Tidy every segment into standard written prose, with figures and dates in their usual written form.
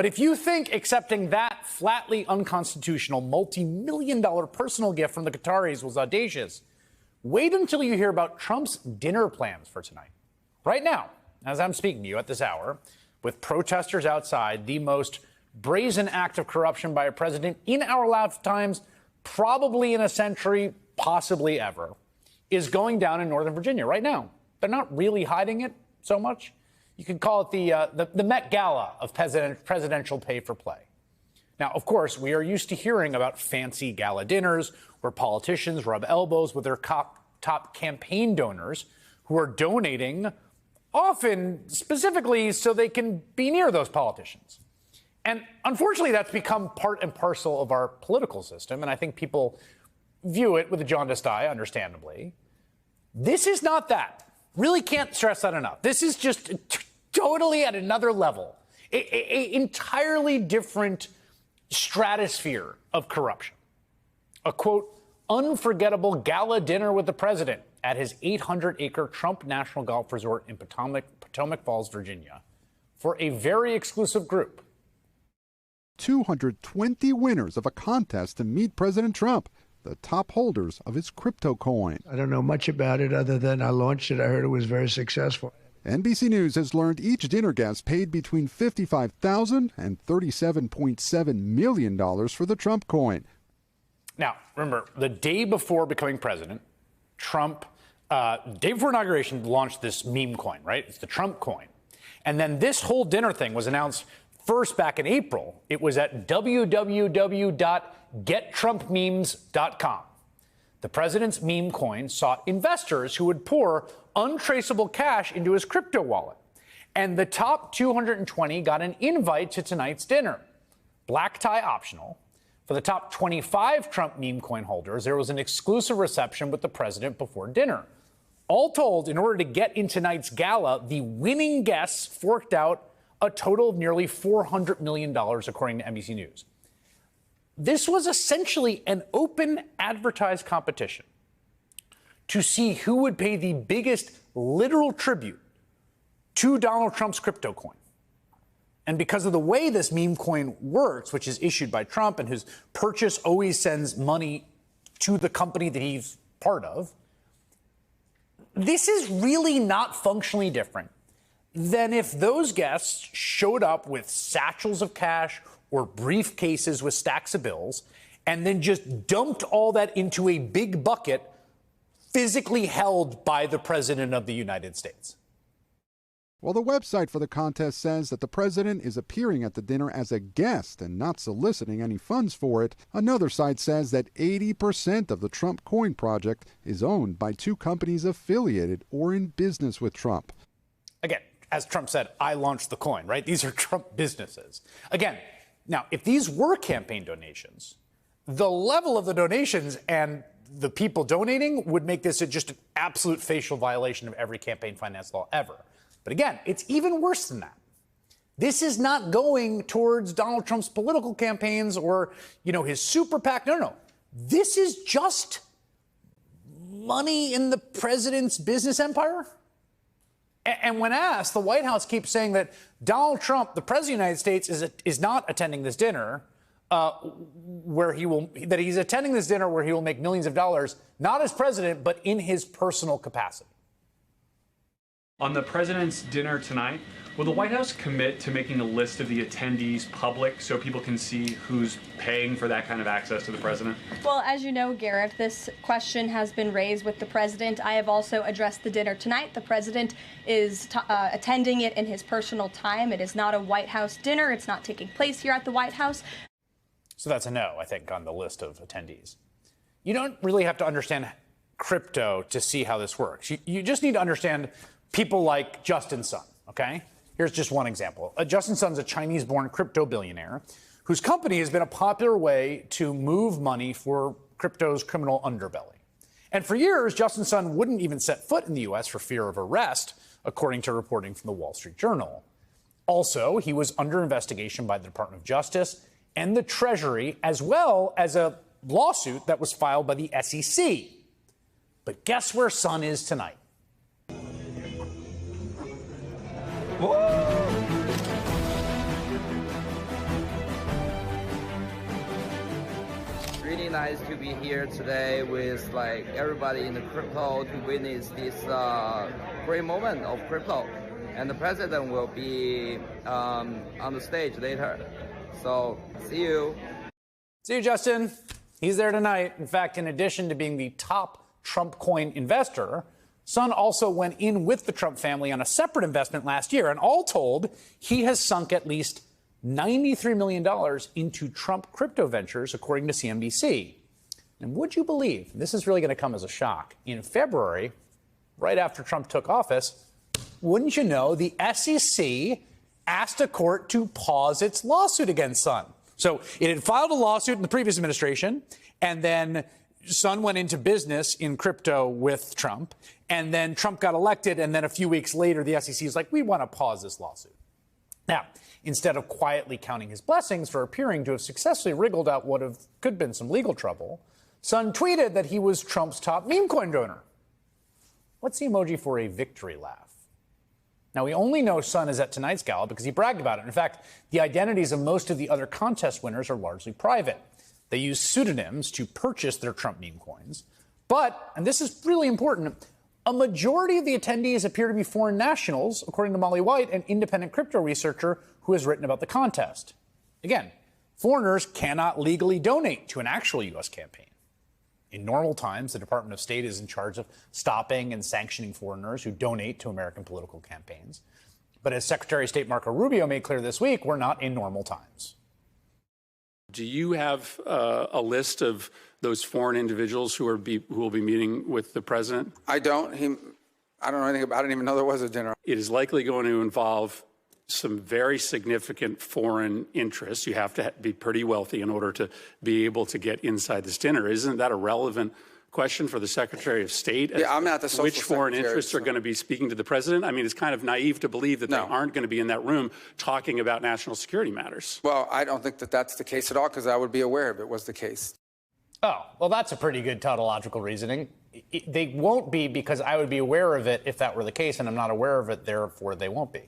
But if you think accepting that flatly unconstitutional multi-million-dollar personal gift from the Qataris was audacious, wait until you hear about Trump's dinner plans for tonight. Right now, as I'm speaking to you at this hour, with protesters outside, the most brazen act of corruption by a president in our lifetimes, probably in a century, possibly ever, is going down in Northern Virginia right now. They're not really hiding it so much. You could call it the Met Gala of presidential pay for play. Now, of course, we are used to hearing about fancy gala dinners where politicians rub elbows with their top campaign donors who are donating, often specifically so they can be near those politicians. And unfortunately, that's become part and parcel of our political system, and I think people view it with a jaundiced eye, understandably. This is not that. Really can't stress that enough. This is just totally at another level, an entirely different stratosphere of corruption. A, quote, unforgettable gala dinner with the president at his 800-acre Trump National Golf Resort in Potomac Falls, Virginia, for a very exclusive group. 220 winners of a contest to meet President Trump, the top holders of his crypto coin. I don't know much about it other than I launched it. I heard it was very successful. NBC News has learned each dinner guest paid between $55,000 and $37.7 million for the Trump coin. Now, remember, the day before becoming president, Trump, day before inauguration, launched this meme coin, right? It's the Trump coin. And then this whole dinner thing was announced first back in April. It was at www.gettrumpmemes.com. The president's meme coin sought investors who would pour untraceable cash into his crypto wallet. And the top 220 got an invite to tonight's dinner. Black tie optional. For the top 25 Trump meme coin holders, there was an exclusive reception with the president before dinner. All told, in order to get in tonight's gala, the winning guests forked out a total of nearly $400 million, according to NBC News. This was essentially an open advertised competition to see who would pay the biggest literal tribute to Donald Trump's crypto coin. And because of the way this meme coin works, which is issued by Trump and whose purchase always sends money to the company that he's part of, this is really not functionally different than if those guests showed up with satchels of cash or briefcases with stacks of bills and then just dumped all that into a big bucket physically held by the President of the United States. Well, the website for the contest says that the president is appearing at the dinner as a guest and not soliciting any funds for it. Another site says that 80% of the Trump Coin project is owned by two companies affiliated or in business with Trump. Again, as Trump said, I launched the coin, right? These are Trump businesses. Again, now, if these were campaign donations, the level of the donations and the people donating would make this just an absolute facial violation of every campaign finance law ever. But again, it's even worse than that. This is not going towards Donald Trump's political campaigns or, his super PAC. No. This is just money in the president's business empire. And when asked, the White House keeps saying that Donald Trump, the president of the United States, is not attending this dinner he's attending this dinner where he will make millions of dollars, not as president, but in his personal capacity. On the president's dinner tonight, will the White House commit to making a list of the attendees public so people can see who's paying for that kind of access to the president? Well, as you know, Garrett, this question has been raised with the president. I have also addressed the dinner tonight. The president is attending it in his personal time. It is not a White House dinner. It's not taking place here at the White House. So that's a no, I think, on the list of attendees. You don't really have to understand crypto to see how this works. You just need to understand people like Justin Sun, okay? Here's just one example. Justin Sun's a Chinese-born crypto billionaire whose company has been a popular way to move money for crypto's criminal underbelly. And for years, Justin Sun wouldn't even set foot in the U.S. for fear of arrest, according to reporting from the Wall Street Journal. Also, he was under investigation by the Department of Justice and the Treasury, as well as a lawsuit that was filed by the SEC. But guess where Sun is tonight? nice to be here today with like everybody in the crypto to witness this great moment of crypto. And the president will be on the stage later. So see you. See you, Justin. He's there tonight. In fact, in addition to being the top Trump coin investor, Sun also went in with the Trump family on a separate investment last year. And all told, he has sunk at least $93 million into Trump crypto ventures, according to CNBC. And would you believe, this is really going to come as a shock, in February, right after Trump took office, wouldn't you know, the SEC asked a court to pause its lawsuit against Sun. So it had filed a lawsuit in the previous administration, and then Sun went into business in crypto with Trump, and then Trump got elected, and then a few weeks later, the SEC is like, we want to pause this lawsuit. Now, instead of quietly counting his blessings for appearing to have successfully wriggled out what could have been some legal trouble, Sun tweeted that he was Trump's top meme coin donor. What's the emoji for a victory laugh? Now, we only know Sun is at tonight's gala because he bragged about it. In fact, the identities of most of the other contest winners are largely private. They use pseudonyms to purchase their Trump meme coins. But, and this is really important, a majority of the attendees appear to be foreign nationals, according to Molly White, an independent crypto researcher who has written about the contest. Again, foreigners cannot legally donate to an actual U.S. campaign. In normal times, the Department of State is in charge of stopping and sanctioning foreigners who donate to American political campaigns. But as Secretary of State Marco Rubio made clear this week, we're not in normal times. Do you have a list of those foreign individuals who will be meeting with the president? I don't. I don't know anything about it. I didn't even know there was a dinner. It is likely going to involve some very significant foreign interests. You have to be pretty wealthy in order to be able to get inside this dinner. Isn't that a relevant question for the Secretary of State? Yeah, I'm not the social Which foreign secretary, interests are going to be speaking to the president? I mean, it's kind of naive to believe that they aren't going to be in that room talking about national security matters. Well, I don't think that that's the case at all, because I would be aware if it was the case. Oh, well, that's a pretty good tautological reasoning. They won't be because I would be aware of it if that were the case, and I'm not aware of it, therefore they won't be.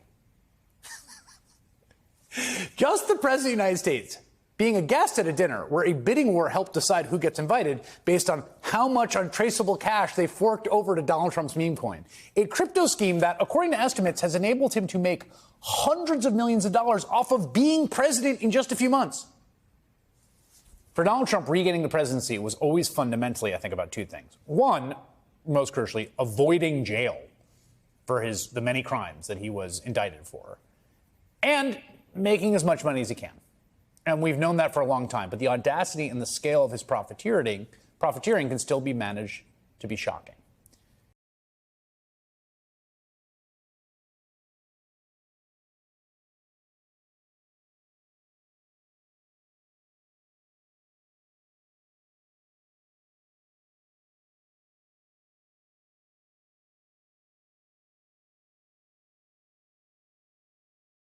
Just the President of the United States being a guest at a dinner where a bidding war helped decide who gets invited based on how much untraceable cash they forked over to Donald Trump's meme coin. A crypto scheme that, according to estimates, has enabled him to make hundreds of millions of dollars off of being president in just a few months. For Donald Trump, regaining the presidency was always fundamentally, I think, about two things. One, most crucially, avoiding jail for the many crimes that he was indicted for, and making as much money as he can. And we've known that for a long time. But the audacity and the scale of his profiteering can still be managed to be shocking.